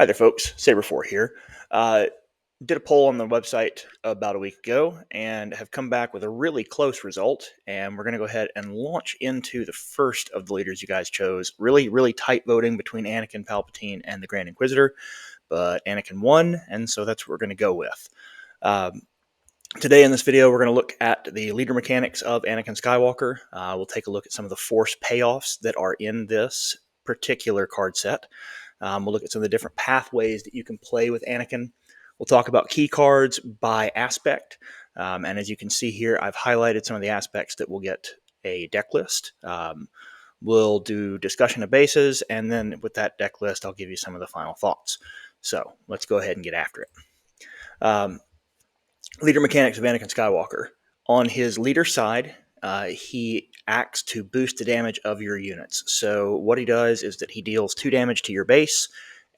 Hi there, folks. Saber4 here. Did a poll on the website about a week ago and have come back with a really close result. And we're going to go ahead and launch into the first of the leaders you guys chose. Really, really tight voting between Anakin Palpatine and the Grand Inquisitor, but Anakin won, and so that's what we're going to go with. Today in this video, we're going to look at the leader mechanics of Anakin Skywalker. We'll take a look at some of the Force payoffs that are in this particular card set. We'll look at some of the different pathways that you can play with Anakin. We'll talk about key cards by aspect. And as you can see here, I've highlighted some of the aspects that will get a deck list. We'll do discussion of bases, and then with that deck list, I'll give you some of the final thoughts. So let's go ahead and get after it. Leader mechanics of Anakin Skywalker. On his leader side, he acts to boost the damage of your units. So what he does is that he deals 2 damage to your base,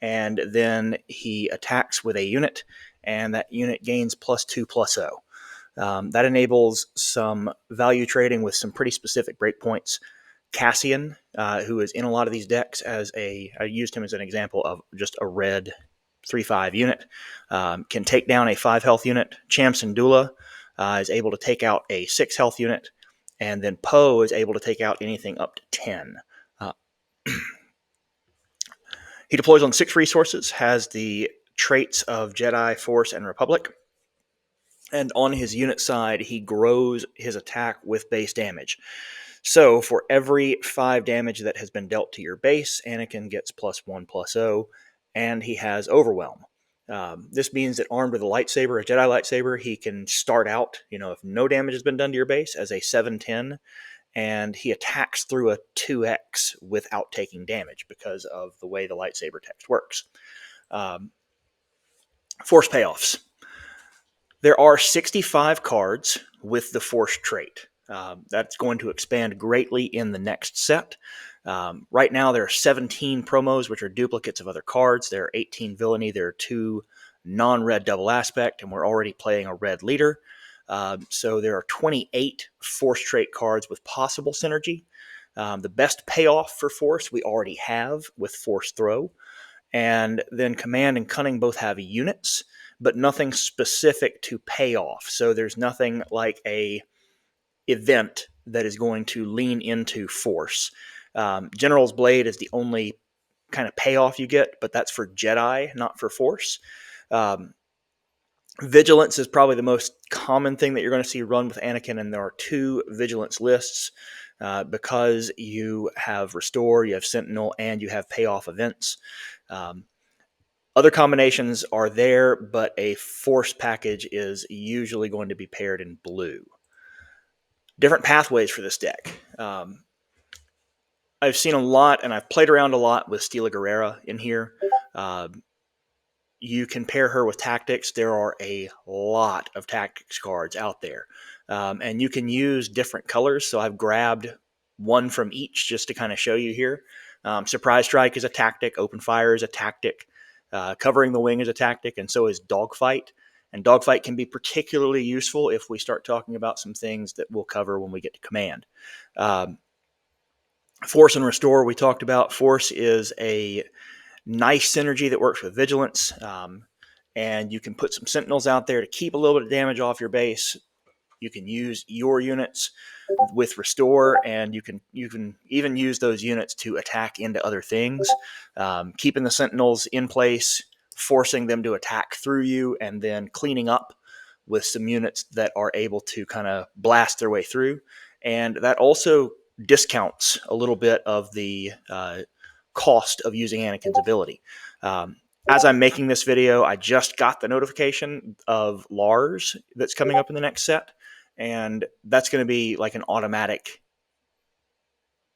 and then he attacks with a unit, and that unit gains +2/+0. That enables some value trading with some pretty specific breakpoints. Cassian, who is in a lot of these decks I used him as an example of just a red 3/5 unit, can take down a 5 health unit. Cham Syndulla is able to take out a 6 health unit, and then Poe is able to take out anything up to 10. He deploys on 6 resources, has the traits of Jedi, Force, and Republic, and on his unit side, he grows his attack with base damage. So for every 5 damage that has been dealt to your base, Anakin gets +1/+0, and he has Overwhelm. This means that armed with a lightsaber, a Jedi lightsaber, he can start out, if no damage has been done to your base, as a 7/10, and he attacks through a 2x without taking damage because of the way the lightsaber text works. Force payoffs. There are 65 cards with the Force trait. That's going to expand greatly in the next set. Right now, there are 17 promos, which are duplicates of other cards. There are 18 villainy. There are 2 non-red double aspect, and we're already playing a red leader. So there are 28 Force trait cards with possible synergy. The best payoff for Force we already have with Force Throw. And then Command and Cunning both have units, but nothing specific to pay off. So there's nothing like a event that is going to lean into Force. General's Blade is the only kind of payoff you get, but that's for Jedi, not for Force. Vigilance is probably the most common thing that you're going to see run with Anakin, and there are 2 Vigilance lists because you have Restore, you have Sentinel, and you have payoff events. Other combinations are there, but a Force package is usually going to be paired in blue. Different pathways for this deck. I've seen a lot, and I've played around a lot with Stila Guerrera in here. You can pair her with Tactics. There are a lot of Tactics cards out there. And you can use different colors. So I've grabbed one from each just to kind of show you here. Surprise Strike is a tactic. Open Fire is a tactic. Covering the Wing is a tactic, and so is Dogfight. And Dogfight can be particularly useful if we start talking about some things that we'll cover when we get to Command. Force and Restore, we talked about. Force is a nice synergy that works with Vigilance, and you can put some Sentinels out there to keep a little bit of damage off your base. You can use your units with Restore, and you can even use those units to attack into other things, keeping the Sentinels in place, forcing them to attack through you, and then cleaning up with some units that are able to kind of blast their way through. And that also discounts a little bit of the cost of using Anakin's ability. As I'm making this video, I just got the notification of Lars that's coming up in the next set, and that's going to be like an automatic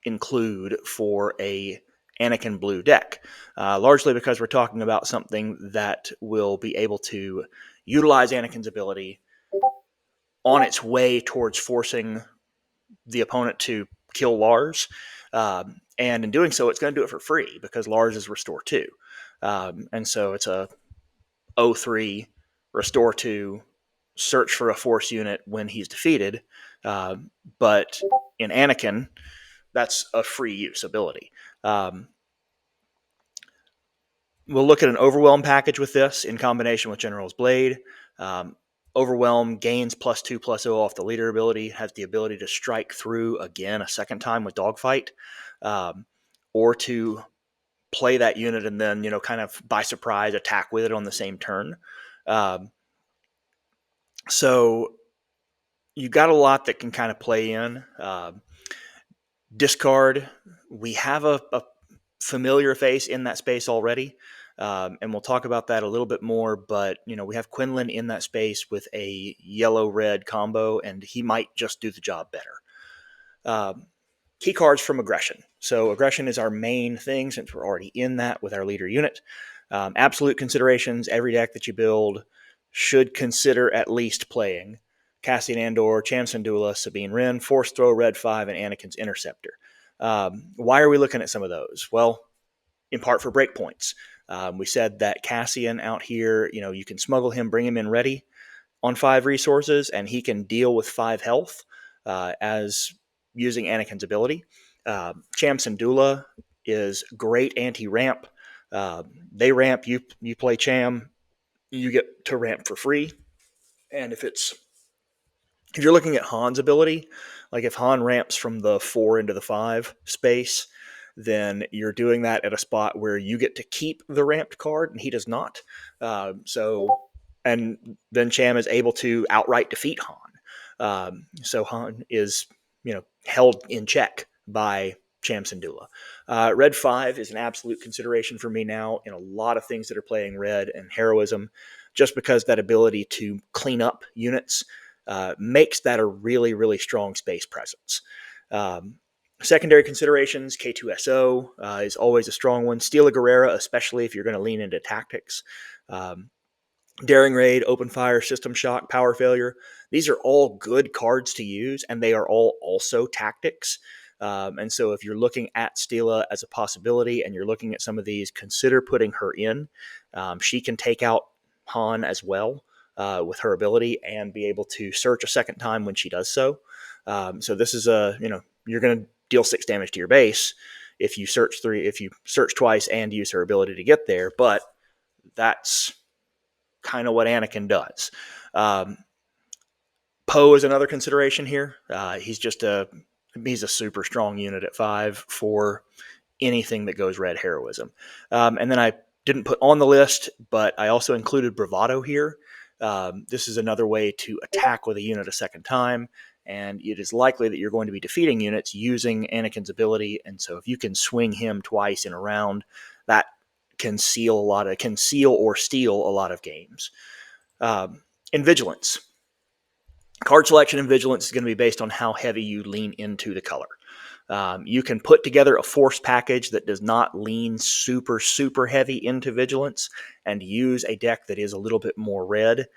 include for a Anakin blue deck, largely because we're talking about something that will be able to utilize Anakin's ability on its way towards forcing the opponent to kill Lars. And in doing so, it's going to do it for free because Lars is Restore 2. And so it's a 0-3, Restore 2, search for a Force unit when he's defeated. But in We'll look at an Overwhelm package with this in combination with General's Blade. Um, Overwhelm gains +2/+0 off the leader ability, has the ability to strike through again a second time with Dogfight, or to play that unit and then, kind of by surprise attack with it on the same turn. So you got a lot that can kind of play in. Discard, we have a familiar face in that space already. And we'll talk about that a little bit more, but we have Quinlan in that space with a yellow-red combo, and he might just do the job better. Key cards from Aggression. So Aggression is our main thing since we're already in that with our leader unit. Absolute considerations, every deck that you build should consider at least playing Cassian Andor, Cham Syndulla, Sabine Wren, Force Throw, Red 5, and Anakin's Interceptor. Why are we looking at some of those? Well, in part for breakpoints. We said that Cassian out here, you can smuggle him, bring him in ready on 5 resources, and he can deal with 5 health as using Anakin's ability. Cham Syndulla is great anti-ramp. They ramp, you play Cham, you get to ramp for free. And if you're looking at Han's ability, like if Han ramps from the 4 into the 5 space, then you're doing that at a spot where you get to keep the ramped card and he does not. And then Cham is able to outright defeat Han. So Han is, held in check by Cham Syndulla. Red 5 is an absolute consideration for me now in a lot of things that are playing red and heroism, just because that ability to clean up units makes that a really, really strong space presence. Secondary considerations, K2SO is always a strong one. Steal a Guerrera, especially if you're going to lean into tactics. Daring Raid, Open Fire, System Shock, Power Failure. These are all good cards to use, and they are all also tactics. And so if you're looking at Steela as a possibility and you're looking at some of these, consider putting her in. She can take out Han as well with her ability and be able to search a second time when she does so. So this is you're going to deal 6 damage to your base if you search twice and use her ability to get there, but that's kind of what Anakin does. Poe is another consideration here. He's a super strong unit at 5 for anything that goes red heroism. And then I didn't put on the list, but I also included Bravado here. This is another way to attack with a unit a second time, and it is likely that you're going to be defeating units using Anakin's ability. And so if you can swing him twice in a round, that can steal or steal a lot of games. In Vigilance, card selection in Vigilance is going to be based on how heavy you lean into the color. You can put together a force package that does not lean super, super heavy into Vigilance and use a deck that is a little bit more red.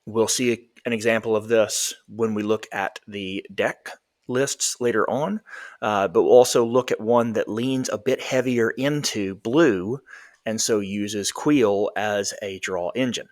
We'll see an example of this when we look at the deck lists later on, but we'll also look at one that leans a bit heavier into blue and so uses Queel as a draw engine.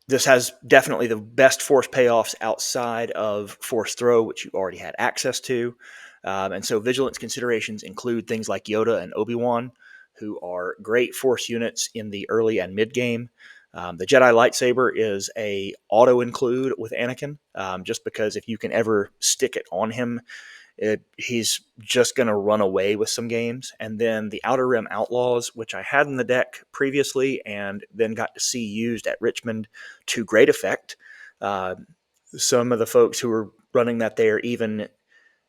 This has definitely the best force payoffs outside of Force Throw, which you already had access to. And so Vigilance considerations include things like Yoda and Obi-Wan, who are great force units in the early and mid game. The Jedi lightsaber is a auto include with Anakin, just because if you can ever stick it on him, he's just going to run away with some games. And then the Outer Rim Outlaws, which I had in the deck previously and then got to see used at Richmond to great effect. Some of the folks who were running that there even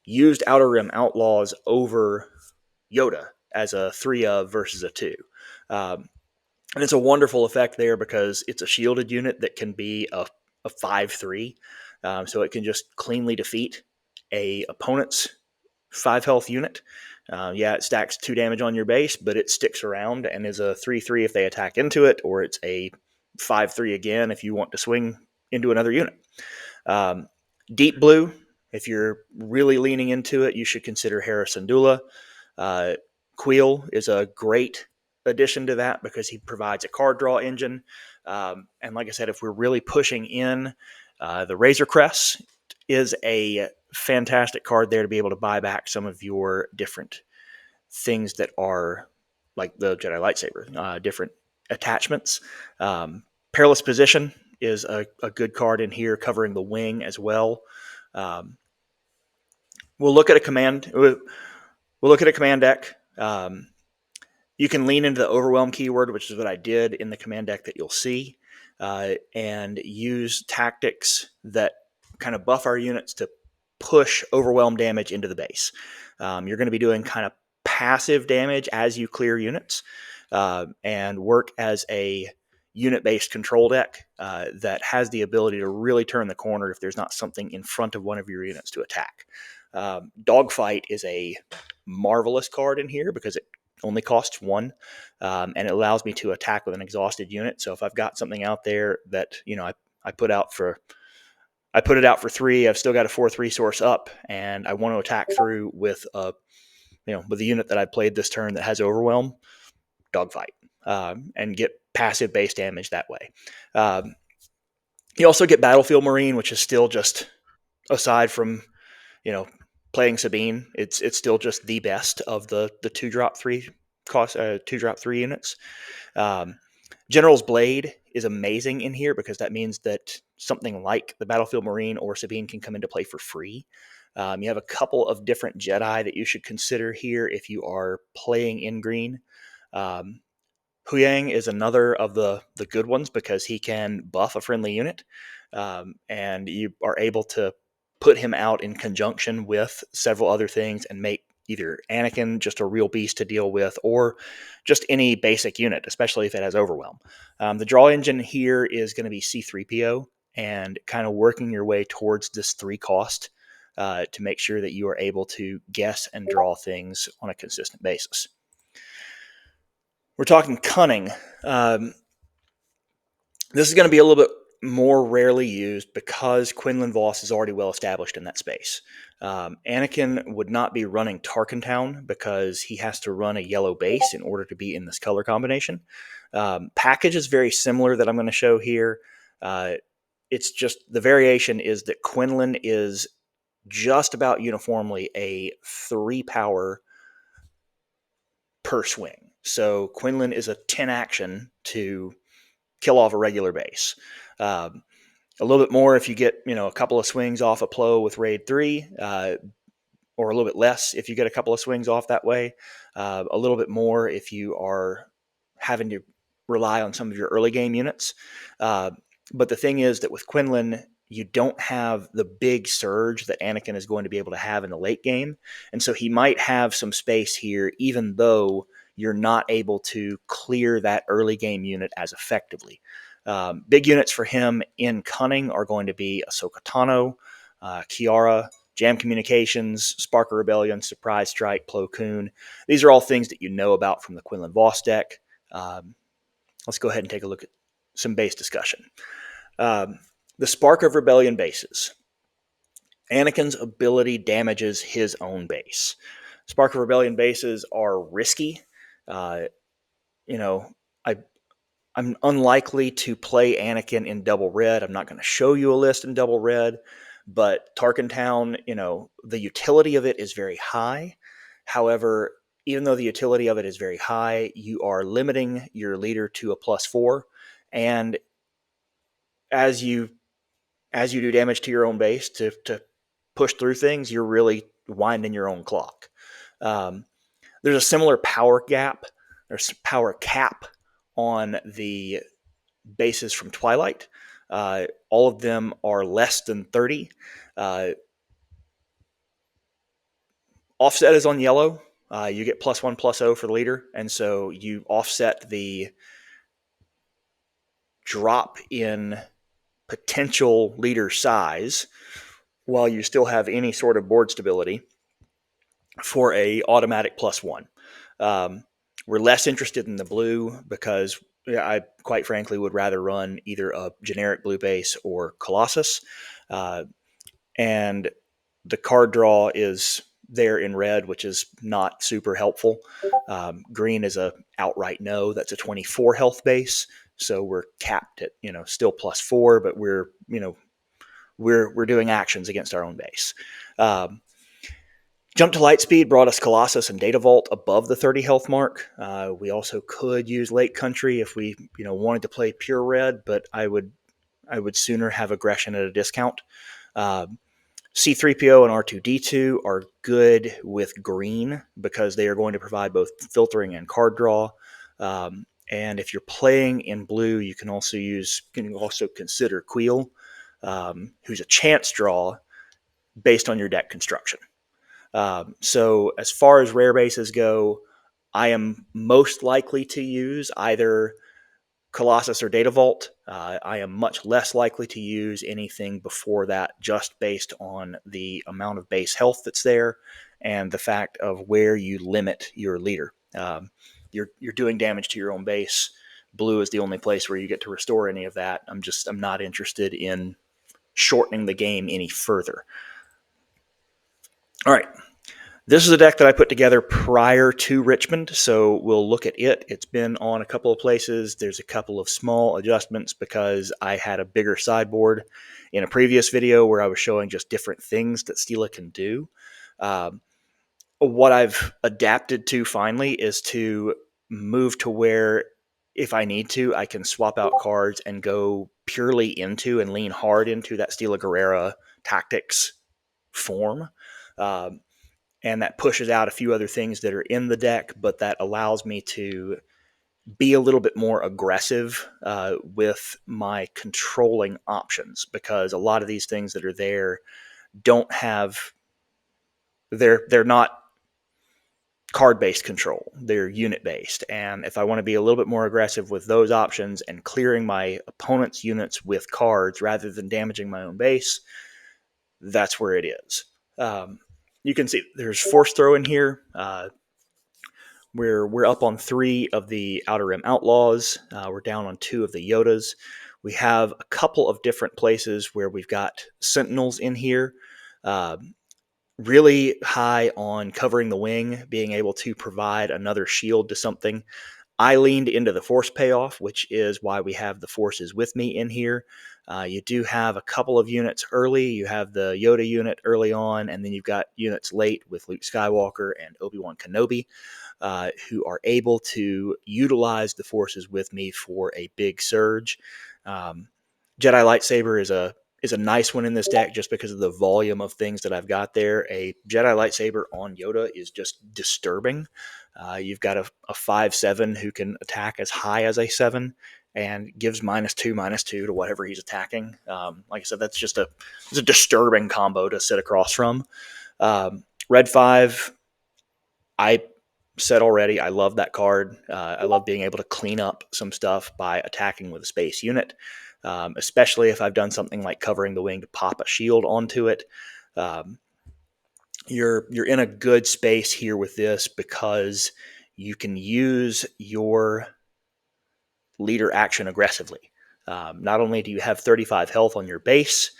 used Outer Rim Outlaws over Yoda as a 3 of versus a 2. And it's a wonderful effect there because it's a shielded unit that can be a 5/3. So it can just cleanly defeat a opponent's 5 health unit. It stacks 2 damage on your base, but it sticks around and is a 3/3 if they attack into it, or it's a 5/3 again if you want to swing into another unit. Deep Blue, if you're really leaning into it, you should consider Hera Syndulla. Queel is a great addition to that because he provides a card draw engine. And like I said, if we're really pushing in, the Razor Crest is a fantastic card there to be able to buy back some of your different things that are like the Jedi lightsaber, different attachments. Perilous Position is a good card in here, covering the wing as well. Um, we'll look at a command. We'll look at a command deck. You can lean into the overwhelm keyword, which is what I did in the command deck that you'll see, and use tactics that kind of buff our units to push overwhelm damage into the base. You're going to be doing kind of passive damage as you clear units, and work as a unit-based control deck that has the ability to really turn the corner if there's not something in front of one of your units to attack. Dogfight is a marvelous card in here because it only costs 1, and it allows me to attack with an exhausted unit. So if I've got something out there that I put out for 3, I've still got a 4th resource up, and I want to attack through with a unit that I played this turn that has overwhelm. Dogfight, and get passive base damage that way. You also get Battlefield Marine, which is still just, aside from playing Sabine, it's still just the best of the 2-drop 3 cost 2-drop 3 units. General's Blade is amazing in here because that means that something like the Battlefield Marine or Sabine can come into play for free. You have a couple of different Jedi that you should consider here if you are playing in green. Huyang is another of the good ones because he can buff a friendly unit, and you are able to put him out in conjunction with several other things and make either Anakin just a real beast to deal with, or just any basic unit, especially if it has overwhelm. The draw engine here is going to be C3PO, and kind of working your way towards this 3 cost to make sure that you are able to guess and draw things on a consistent basis. We're talking Cunning. This is going to be a little bit more rarely used because Quinlan Voss is already well established in that space. Anakin would not be running Tarkin Town because he has to run a yellow base in order to be in this color combination. Package is very similar that I'm going to show here. It's just the variation is that Quinlan is just about uniformly a 3 power per swing. So Quinlan is a 10 action to kill off a regular base. A little bit more if you get a couple of swings off a Plo with Raid 3, or a little bit less if you get a couple of swings off that way. A little bit more if you are having to rely on some of your early game units. But the thing is that with Quinlan, you don't have the big surge that Anakin is going to be able to have in the late game. And so he might have some space here, even though you're not able to clear that early game unit as effectively. Big units for him in Cunning are going to be Ahsoka Tano, Kiara, Jam Communications, Spark of Rebellion, Surprise Strike, Plo Koon. These are all things that you know about from the Quinlan Voss deck. Let's go ahead and take a look at some base discussion. The Spark of Rebellion bases. Anakin's ability damages his own base. Spark of Rebellion bases are risky. I'm unlikely to play Anakin in double red. I'm not going to show you a list in double red, but Tarkin Town, the utility of it is very high. However, even though the utility of it is very high, you are limiting your leader to a +4, and as you do damage to your own base to push through things, you're really winding your own clock. There's a similar power gap. There's power cap on the bases from Twilight. All of them are less than 30. Offset is on yellow. You get +1/+0 for the leader, and so you offset the drop in potential leader size while you still have any sort of board stability for a automatic +1. We're less interested in the blue because I quite frankly would rather run either a generic blue base or Colossus. And the card draw is there in red, which is not super helpful. Green is a outright no. That's a 24 health base. So we're capped at, still +4, but we're doing actions against our own base. Jump to Lightspeed brought us Colossus and Data Vault above the 30 health mark. We also could use Lake Country if we wanted to play pure red, but I would sooner have Aggression at a discount. C3PO and R2D2 are good with green because they are going to provide both filtering and card draw. And if you're playing in blue, you can also consider Queel, who's a chance draw based on your deck construction. So as far as rare bases go, I am most likely to use either Colossus or Data Vault. I am much less likely to use anything before that, just based on the amount of base health that's there and the fact of where you limit your leader. You're doing damage to your own base. Blue is the only place where you get to restore any of that. I'm not interested in shortening the game any further. All right. This is a deck that I put together prior to Richmond, so we'll look at it. It's been on a couple of places. There's a couple of small adjustments because I had a bigger sideboard in a previous video where I was showing just different things that Stila can do. What I've adapted to finally is to move to where, if I need to, I can swap out cards and go purely into and lean hard into that Stila Guerrera tactics form. And that pushes out a few other things that are in the deck, but that allows me to be a little bit more aggressive with my controlling options, because a lot of these things that are there don't have, they're not card-based control. They're unit-based. And if I want to be a little bit more aggressive with those options and clearing my opponent's units with cards rather than damaging my own base, that's where it is. You can see there's Force Throw in here. We're up on 3 of the Outer Rim Outlaws. We're down on 2 of the Yodas. We have a couple of different places where we've got Sentinels in here. Really high on covering the wing, being able to provide another shield to something. I leaned into the Force payoff, which is why we have the Forces with me in here. You do have a couple of units early. You have the Yoda unit early on, and then you've got units late with Luke Skywalker and Obi-Wan Kenobi, who are able to utilize the Forces with me for a big surge. Jedi Lightsaber is a nice one in this deck just because of the volume of things that I've got there. A Jedi Lightsaber on Yoda is just disturbing. You've got a 5/7 who can attack as high as a 7 and gives -2/-2 to whatever he's attacking. Like I said, it's a disturbing combo to sit across from. Red 5, I said already, I love that card. I love being able to clean up some stuff by attacking with a space unit, especially if I've done something like covering the wing to pop a shield onto it. You're in a good space here with this because you can use your leader action aggressively. Not only do you have 35 health on your base,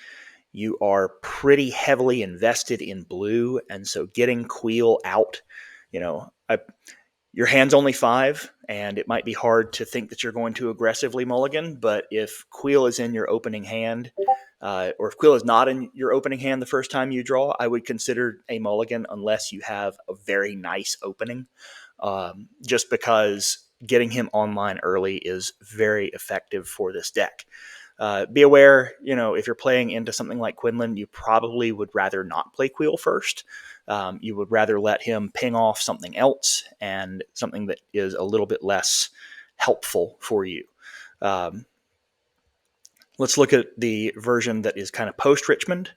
you are pretty heavily invested in blue, and so getting Queel out, your hand's only 5, and it might be hard to think that you're going to aggressively mulligan, but if Queel is in your opening hand, or if Queel is not in your opening hand the first time you draw, I would consider a mulligan unless you have a very nice opening, just because getting him online early is very effective for this deck. Be aware, if you're playing into something like Quinlan, you probably would rather not play Queel first. You would rather let him ping off something else and something that is a little bit less helpful for you. Let's look at the version that is kind of post-Richmond.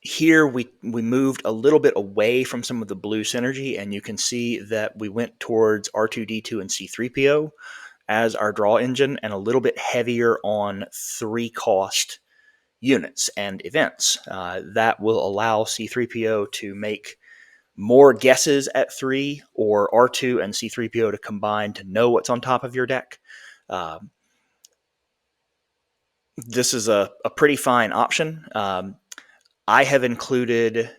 Here we moved a little bit away from some of the blue synergy, and you can see that we went towards R2D2 and C3PO as our draw engine, and a little bit heavier on 3-cost units and events. That will allow C3PO to make more guesses at 3, or R2 and C3PO to combine to know what's on top of your deck. This is a pretty fine option. I have included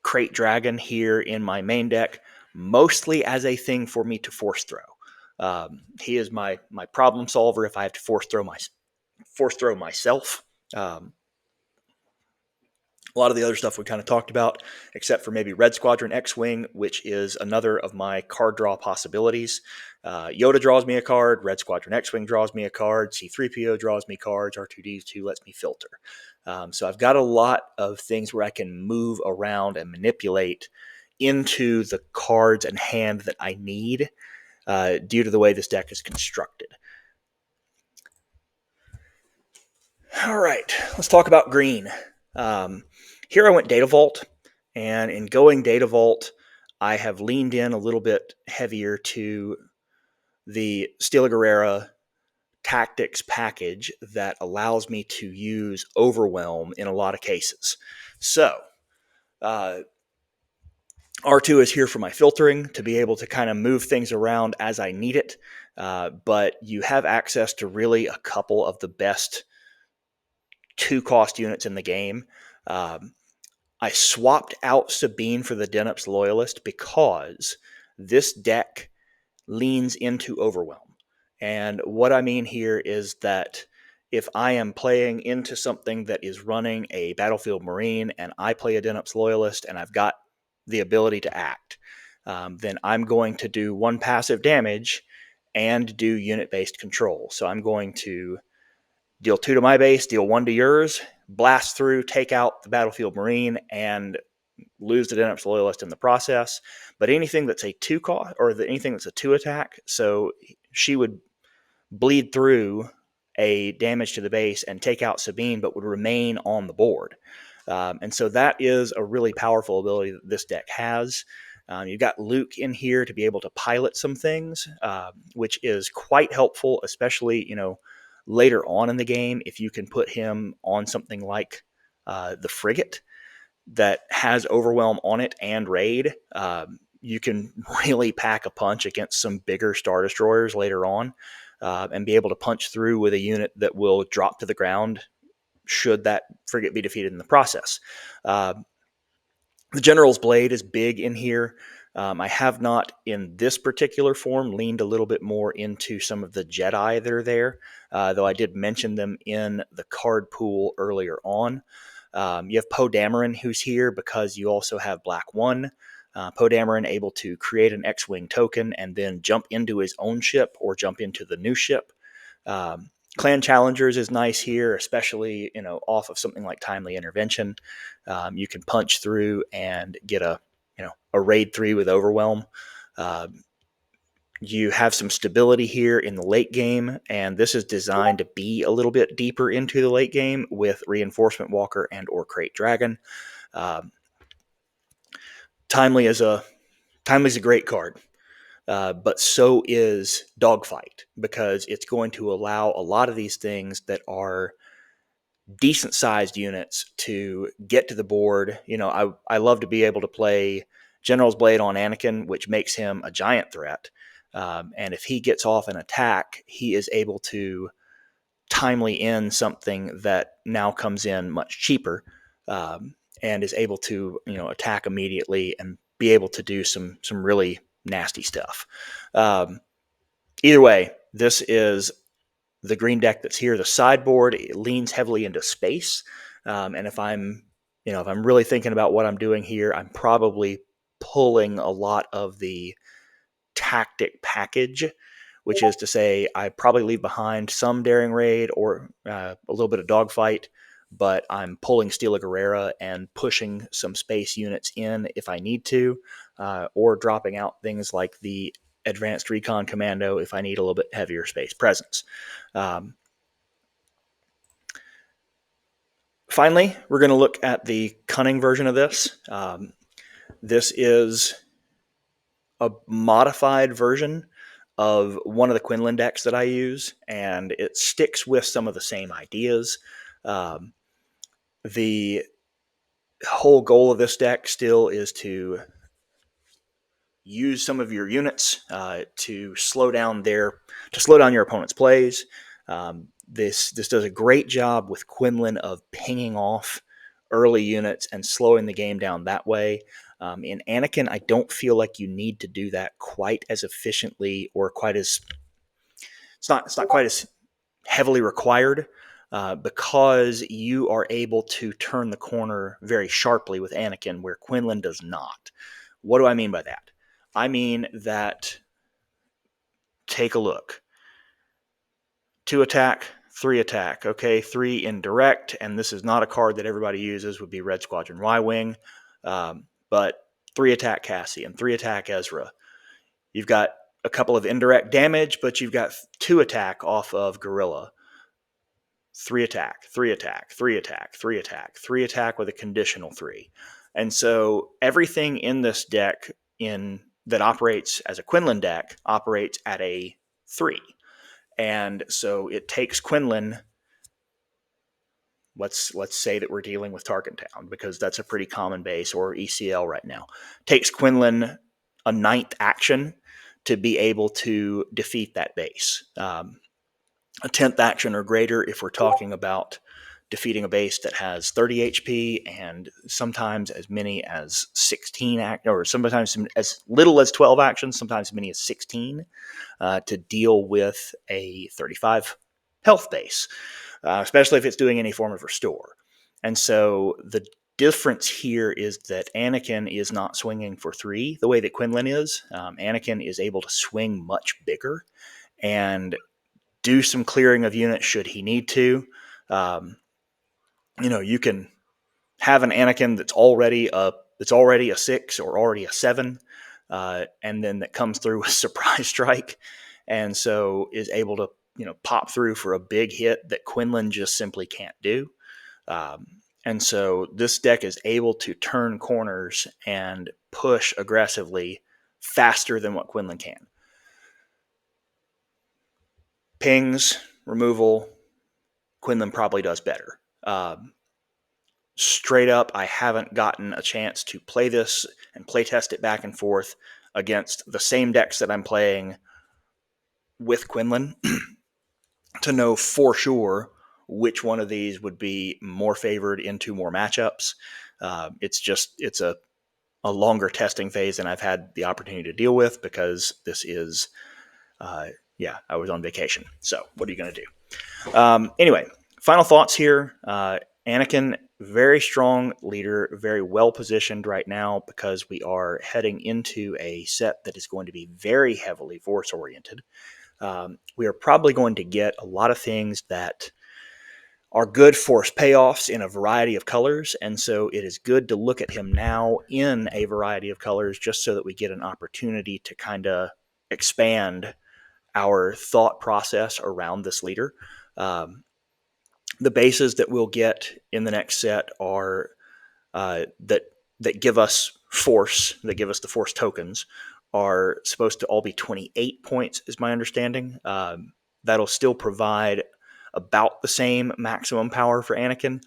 Crate Dragon here in my main deck, mostly as a thing for me to force throw. He is my problem solver if I have to force throw myself. A lot of the other stuff we kind of talked about, except for maybe Red Squadron X-Wing, which is another of my card draw possibilities. Yoda draws me a card, Red Squadron X-Wing draws me a card, C-3PO draws me cards, R2-D2 lets me filter. So I've got a lot of things where I can move around and manipulate into the cards and hand that I need due to the way this deck is constructed. All right, let's talk about green. Here I went Data Vault, and in going Data Vault, I have leaned in a little bit heavier to the Stila Guerrera tactics package that allows me to use Overwhelm in a lot of cases. So, R2 is here for my filtering to be able to kind of move things around as I need it, but you have access to really a couple of the best 2-cost units in the game. I swapped out Sabine for the Dennops Loyalist because this deck leans into Overwhelm. And what I mean here is that if I am playing into something that is running a Battlefield Marine and I play a Dennops Loyalist and I've got the ability to act, then I'm going to do 1 passive damage and do unit-based control. So I'm going to deal 2 to my base, deal 1 to yours, blast through, take out the Battlefield Marine, and lose the Dennops Loyalist in the process. But anything that's a 2 cost, or anything that's a 2 attack, so she would bleed through a damage to the base and take out Sabine, but would remain on the board. And so that is a really powerful ability that this deck has. You've got Luke in here to be able to pilot some things, which is quite helpful, especially, later on in the game, if you can put him on something like the frigate that has Overwhelm on it and Raid, you can really pack a punch against some bigger Star Destroyers later on, and be able to punch through with a unit that will drop to the ground should that frigate be defeated in the process. The General's Blade is big in here. I have not, in this particular form, leaned a little bit more into some of the Jedi that are there, though I did mention them in the card pool earlier on. You have Poe Dameron, who's here because you also have Black One. Poe Dameron able to create an X-Wing token and then jump into his own ship or jump into the new ship. Clan Challengers is nice here, especially off of something like Timely Intervention. You can punch through and get a raid 3 with Overwhelm. You have some stability here in the late game, and this is designed to be a little bit deeper into the late game with Reinforcement Walker and or Crate Dragon. Timely's a great card. But so is Dogfight, because it's going to allow a lot of these things that are decent-sized units to get to the board. I love to be able to play General's Blade on Anakin, which makes him a giant threat. And if he gets off an attack, he is able to timely end something that now comes in much cheaper, and is able to attack immediately and be able to do some really nasty stuff. Either way, this is the green deck that's here. The sideboard, it leans heavily into space, and if I'm really thinking about what I'm doing here, I'm probably pulling a lot of the tactic package, which is to say I probably leave behind some Daring Raid or a little bit of Dogfight, but I'm pulling Stila Guerrera and pushing some space units in if I need to, or dropping out things like the Advanced Recon Commando if I need a little bit heavier space presence. Finally, we're going to look at the Cunning version of this. This is a modified version of one of the Quinlan decks that I use, and it sticks with some of the same ideas. The whole goal of this deck still is to use some of your units to slow down your opponent's plays. This does a great job with Quinlan of pinging off early units and slowing the game down that way. In Anakin, I don't feel like you need to do that quite as efficiently, or it's not quite as heavily required. because you are able to turn the corner very sharply with Anakin, where Quinlan does not. What do I mean by that? I mean that, take a look. 2 attack, 3 attack. Okay, 3 indirect, and this is not a card that everybody uses, would be Red Squadron Y-Wing. But 3 attack Cassian, 3 attack Ezra. You've got a couple of indirect damage, but you've got 2 attack off of Gorilla. 3 attack, 3 attack, 3 attack, 3 attack, 3 attack with a conditional 3. And so everything in this deck that operates as a Quinlan deck operates at a 3. And so it takes Quinlan, let's say that we're dealing with Target Town, because that's a pretty common base, or ECL right now. Takes Quinlan a 9th action to be able to defeat that base. A 10th action or greater if we're talking about defeating a base that has 30 HP, and sometimes as many as 16 or sometimes as little as 12 actions, sometimes as many as 16 to deal with a 35 health base, especially if it's doing any form of restore. And so the difference here is that Anakin is not swinging for 3 the way that Quinlan is. Anakin is able to swing much bigger and do some clearing of units should he need to. You can have an Anakin that's already a 6 or already a 7, and then that comes through with surprise strike, and so is able to pop through for a big hit that Quinlan just simply can't do. And so this deck is able to turn corners and push aggressively faster than what Quinlan can. Pings, removal, Quinlan probably does better. Straight up, I haven't gotten a chance to play this and play test it back and forth against the same decks that I'm playing with Quinlan to know for sure which one of these would be more favored into more matchups. It's a longer testing phase than I've had the opportunity to deal with, because this is, I was on vacation. So what are you going to do? Anyway, final thoughts here. Anakin, very strong leader, very well positioned right now, because we are heading into a set that is going to be very heavily force oriented. We are probably going to get a lot of things that are good force payoffs in a variety of colors, and so it is good to look at him now in a variety of colors, just so that we get an opportunity to kind of expand our thought process around this leader. The bases that we'll get in the next set are that give us force, that give us the force tokens, are supposed to all be 28 points, is my understanding. That'll still provide about the same maximum power for Anakin,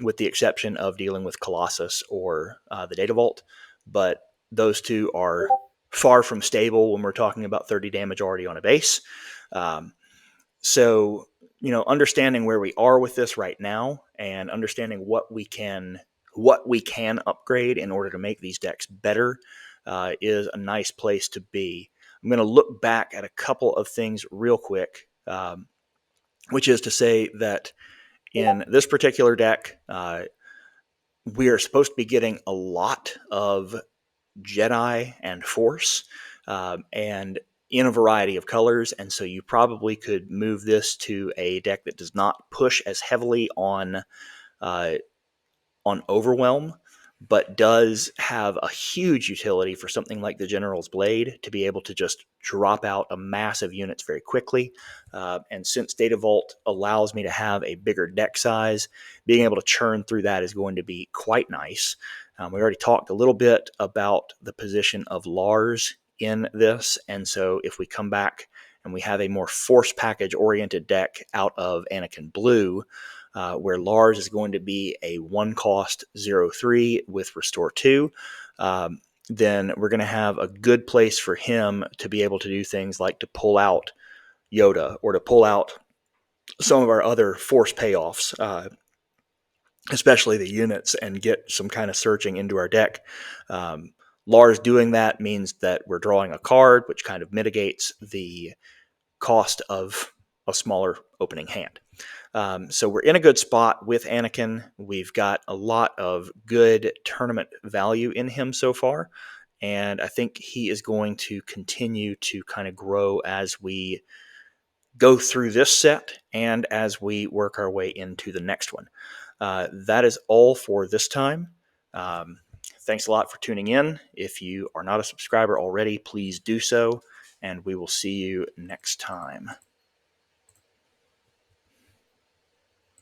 with the exception of dealing with Colossus or the Data Vault. But those two are far from stable when we're talking about 30 damage already on a base. So, understanding where we are with this right now, and understanding what we can upgrade in order to make these decks better, is a nice place to be. I'm going to look back at a couple of things real quick, which is to say that in this particular deck, we are supposed to be getting a lot of Jedi and Force, and in a variety of colors, and so you probably could move this to a deck that does not push as heavily on Overwhelm, but does have a huge utility for something like the General's Blade to be able to just drop out a massive units very quickly. And since Data Vault allows me to have a bigger deck size, being able to churn through that is going to be quite nice. We already talked a little bit about the position of Lars in this, and so if we come back and we have a more force package oriented deck out of Anakin Blue, where Lars is going to be a 1-cost 0/3 with Restore 2, then we're going to have a good place for him to be able to do things like to pull out Yoda, or to pull out some of our other force payoffs, especially the units, and get some kind of searching into our deck. Lars doing that means that we're drawing a card, which kind of mitigates the cost of a smaller opening hand. So we're in a good spot with Anakin. We've got a lot of good tournament value in him so far. And I think he is going to continue to kind of grow as we go through this set and as we work our way into the next one. That is all for this time. Thanks a lot for tuning in. If you are not a subscriber already, please do so, and we will see you next time.